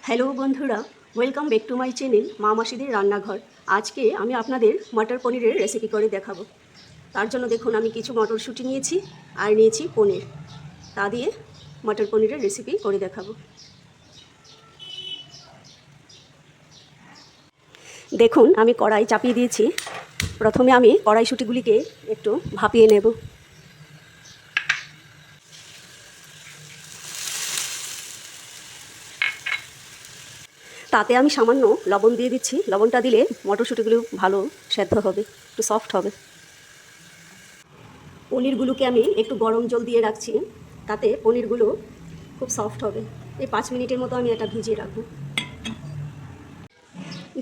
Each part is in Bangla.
হ্যালো বন্ধুরা, welcome back to my channel মা মাসিদের রান্নাঘর। আজকে আমি আপনাদের মটর পনিরের রেসিপি করে দেখাবো। তার জন্য দেখুন আমি কিছু মটরশুঁটি নিয়েছি আর নিয়েছি পনির। তা দিয়ে মটর পনিরের রেসিপি করে দেখাবো। দেখুন আমি কড়াই চাপিয়ে দিয়েছি। প্রথমে আমি কড়াইশুঁটিগুলিকে একটু ভাপিয়ে নেব। তাতে আমি সামান্য লবণ দিয়ে দিচ্ছি। লবণটা দিলে মটরশুঁটিগুলো ভালো সেদ্ধ হবে, একটু সফট হবে। পনিরগুলোকে আমি একটু গরম জল দিয়ে রাখছি, তাতে পনিরগুলো খুব সফট হবে। এই 5 মিনিটের মতো আমি এটা ভিজিয়ে রাখবো।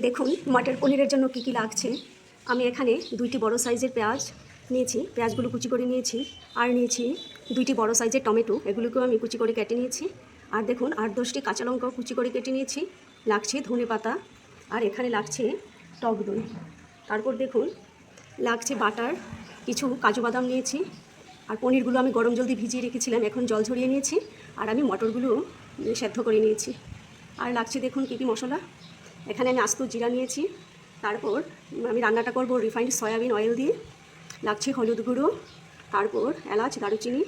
দেখুন মটর পনিরের জন্য কী কী লাগছে। আমি এখানে 2টি বড় সাইজের পেঁয়াজ নিয়েছি, পেঁয়াজগুলো কুচি করে নিয়েছি। আর নিয়েছি 2টি বড় সাইজের টমেটো, এগুলোকেও আমি কুচি করে কেটে নিয়েছি। আর দেখুন 8-10টি কাঁচা লঙ্কাও কুচি করে কেটে নিয়েছি। লাগছে ধনে পাতা, আর এখানে লাগছে টক দই। তারপর দেখুন লাগছে বাটার, কিছু কাজু বাদাম নিয়েছি। আর পনিরগুলো আমি গরম জল দিয়ে ভিজিয়ে রেখেছিলাম, এখন জল ঝরিয়ে নিয়েছি। আর আমি মটরগুলো সেদ্ধ করে নিয়েছি। আর লাগছে দেখুন কী কী মশলা। এখানে আমি আস্ত জিরা নিয়েছি। তারপর আমি রান্নাটা করব রিফাইন্ড সয়াবিন অয়েল দিয়ে। লাগছে হলুদ গুঁড়ো, তারপর এলাচ, দারুচিনি।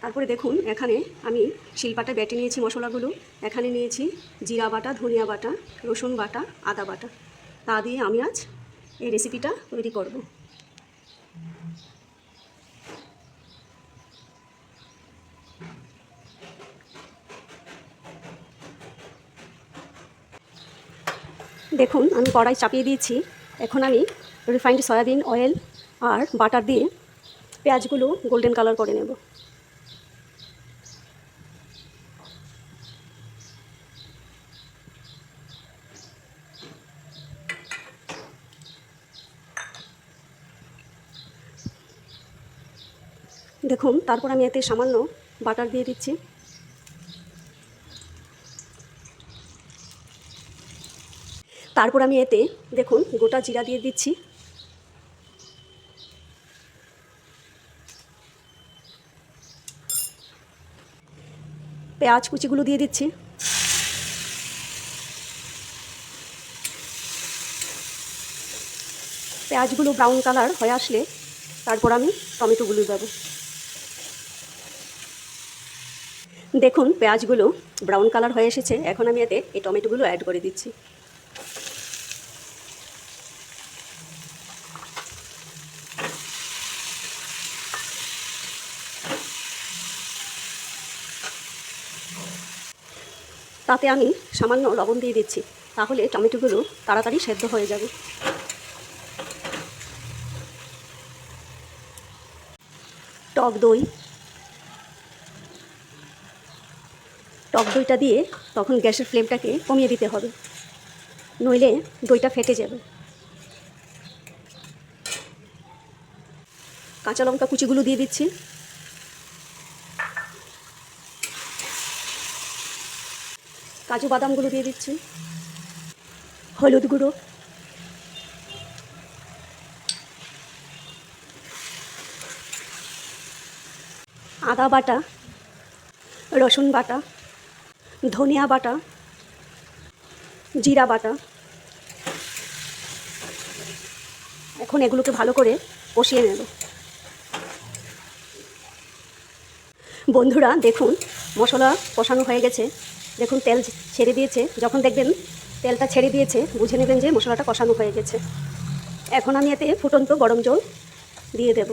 তারপরে দেখুন এখানে আমি শিলপাটা বেটে নিয়েছি মশলাগুলো। এখানে নিয়েছি জিরা বাটা, ধনিয়া বাটা, রসুন বাটা, আদা বাটা। তা দিয়ে আমি আজ এই রেসিপিটা তৈরি করব। দেখুন আমি কড়াই চাপিয়ে দিয়েছি। এখন আমি রিফাইন্ড সয়াবিন অয়েল আর বাটার দিয়ে পেঁয়াজগুলো গোল্ডেন কালার করে নেব। দেখুন তারপর আমি এতে সামান্য বাটার দিয়ে দিচ্ছি। তারপর আমি এতে দেখুন গোটা জিরা দিয়ে দিচ্ছি। পেঁয়াজ কুচিগুলো দিয়ে দিচ্ছি। পেঁয়াজগুলো ব্রাউন কালার হয়ে আসলে তারপর আমি টমেটোগুলো দেবো। দেখুন পেঁয়াজগুলো ব্রাউন কালার হয়ে এসেছে, এখন আমি এতে এই টমেটোগুলো অ্যাড করে দিচ্ছি। তাতে আমি সামান্য লবণ দিয়ে দিচ্ছি, তাহলে টমেটোগুলো তাড়াতাড়ি সেদ্ধ হয়ে যাবে। টক দই, টক দইটা দিয়ে তখন গ্যাসের ফ্লেমটাকে কমিয়ে দিতে হবে, নইলে দইটা ফেটে যাবে। কাঁচা লঙ্কা কুচিগুলো দিয়ে দিচ্ছি। কাজু বাদামগুলো দিয়ে দিচ্ছি। হলুদ গুঁড়ো, আদা বাটা, রসুন বাটা, ধনিয়া বাটা, জিরা বাটা। এখন এগুলোকে ভালো করে কষিয়ে নেব। বন্ধুরা দেখুন মশলা কষানো হয়ে গেছে। দেখুন তেল ছেড়ে দিয়েছে। যখন দেখবেন তেলটা ছেড়ে দিয়েছে বুঝে নেবেন যে মশলাটা কষানো হয়ে গেছে। এখন আমি এতে ফুটন্ত গরম জল দিয়ে দেব।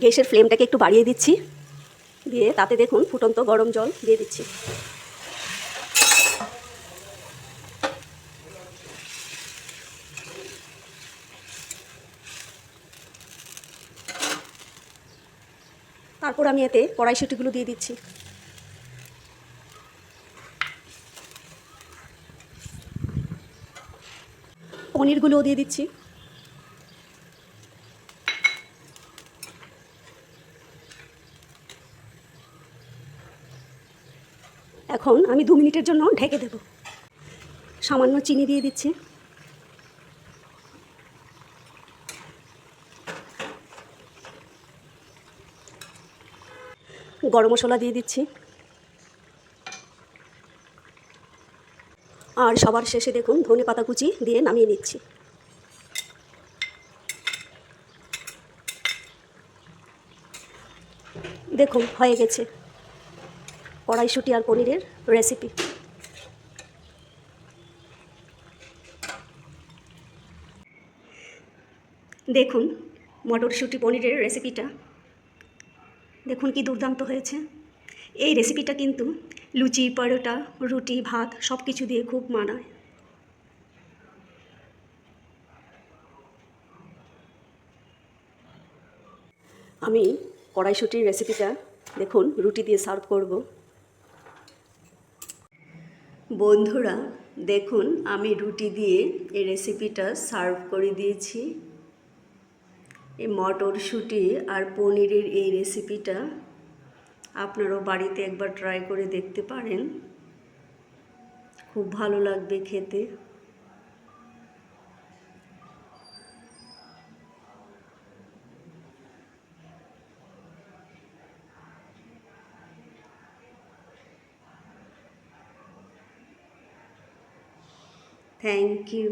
গ্যাসের ফ্লেমটাকে একটু বাড়িয়ে দিচ্ছি, দিয়ে তাতে দেখুন ফুটন্ত গরম জল দিয়ে দিচ্ছি। তারপর আমি এতে কড়াইশুঁটিগুলো দিয়ে দিচ্ছি। পনিরগুলোও দিয়ে দিচ্ছি। এখন আমি 2 মিনিটের জন্য ঢেকে দেব। সামান্য চিনি দিয়ে দিচ্ছি। গরম মশলা দিয়ে দিচ্ছি। আর সবার শেষে দেখুন ধনে পাতা কুচি দিয়ে নামিয়ে নিচ্ছি। দেখুন হয়ে গেছে কড়াইশুঁটি আর পনিরের রেসিপি। দেখুন মটরশুঁটি পনিরের রেসিপিটা, দেখুন কি দুর্দান্ত হয়েছে। এই রেসিপিটা কিন্তু লুচি, পরোটা, রুটি, ভাত সব কিছু দিয়ে খুব মানায়। আমি কড়াইশুঁটির রেসিপিটা দেখুন রুটি দিয়ে সার্ভ করব। বন্ধুরা দেখুন আমি রুটি দিয়ে এই রেসিপিটা সার্ভ করে দিয়েছি। এই মটরশুঁটি আর পনিরের এই রেসিপিটা আপনারাও বাড়িতে একবার ট্রাই করে দেখতে পারেন, খুব ভালো লাগবে খেতে। Thank you.